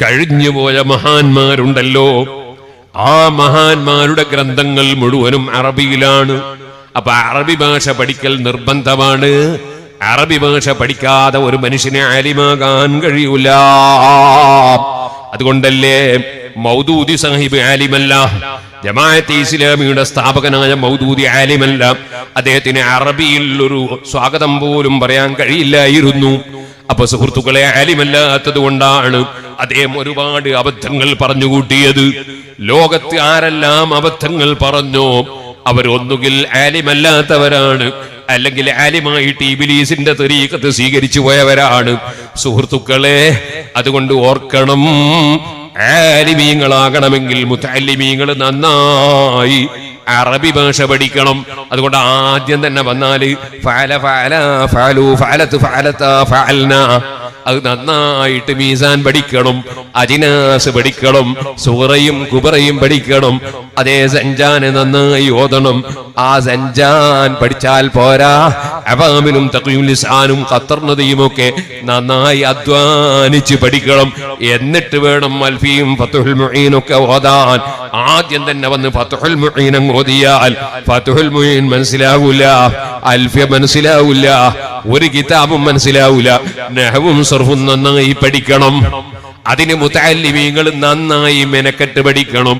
കഴിഞ്ഞുപോയ മഹാന്മാരുണ്ടല്ലോ, ആ മഹാന്മാരുടെ ഗ്രന്ഥങ്ങൾ മുഴുവനും അറബിയിലാണ്. അപ്പൊ അറബി ഭാഷ പഠിക്കൽ നിർബന്ധമാണ്. അറബി ഭാഷ പഠിക്കാതെ ഒരു മനുഷ്യനെ ആലിമാകാൻ കഴിയൂല. അതുകൊണ്ടല്ലേ മൗദൂദി സാഹിബ് ആലിമല്ല, ജമാഅത്തെ ഇസ്ലാമിയുടെ സ്ഥാപകനായ മൗദൂദി ആലിമല്ല. അദ്ദേഹത്തിന് അറബിയിൽ ഒരു സ്വാഗതം പോലും പറയാൻ കഴിയില്ലായിരുന്നു. അപ്പൊ സുഹൃത്തുക്കളെ, ആലിമല്ലാത്തത് കൊണ്ടാണ് അദ്ദേഹം ഒരുപാട് അബദ്ധങ്ങൾ പറഞ്ഞുകൂട്ടിയത്. ലോകത്ത് ആരെല്ലാം അബദ്ധങ്ങൾ പറഞ്ഞോ അവരൊന്നുകിൽ ആലിമല്ലാത്തവരാണ്, അല്ലെങ്കിൽ ആലിമായിട്ട് ഇബ്ലീസിന്റെ തരീഖത്ത് സ്വീകരിച്ചു പോയവരാണ്. സുഹൃത്തുക്കളെ, അതുകൊണ്ട് ഓർക്കണം, ആലിമീങ്ങളാകണമെങ്കിൽ മുതഅല്ലിമീങ്ങൾ നന്നായി അറബി ഭാഷ പഠിക്കണം. അതുകൊണ്ട് ആദ്യം തന്നെ വന്നാല് ഫഅല ഫഅല ഫഅലു ഫഅലതു ഫഅലത ഫഅൽന, അത് നന്നായിട്ട് മീസാൻ പഠിക്കണം, അജിനാസ് പഠിക്കണം, സുഗറയും കുബറയും പഠിക്കണം. അതേ സഞ്ചാന് നന്നായി ഓതണം. ആ സഞ്ചാൻ പഠിച്ചാൽ പോരാ, അവാമിനും തഖ്വീം ലിസാനും ഖത്തർനദിയും ഒക്കെ നന്നായി അധ്വാനിച്ച് പഠിക്കണം. എന്നിട്ട് വേണം അൽഫിയും ഫത്ഹുൽ മുഈൻ ഒക്കെ ഓതാൻ. ആദ്യം തന്നെ വന്ന് ഫത്ഹുൽ മുഈൻ ഓതിയാൽ ഫത്ഹുൽ മുഈൻ മനസ്സിലാവൂല, അൽഫിയ മനസ്സിലാവൂല, ഒരു കിതാബും മനസ്സിലാവൂല. നഹ്വും സർഫും നന്നായി പഠിക്കണം. അതിന് മുതഅല്ലിമീങ്ങൾ നന്നായി മെനക്കെട്ട് പഠിക്കണം.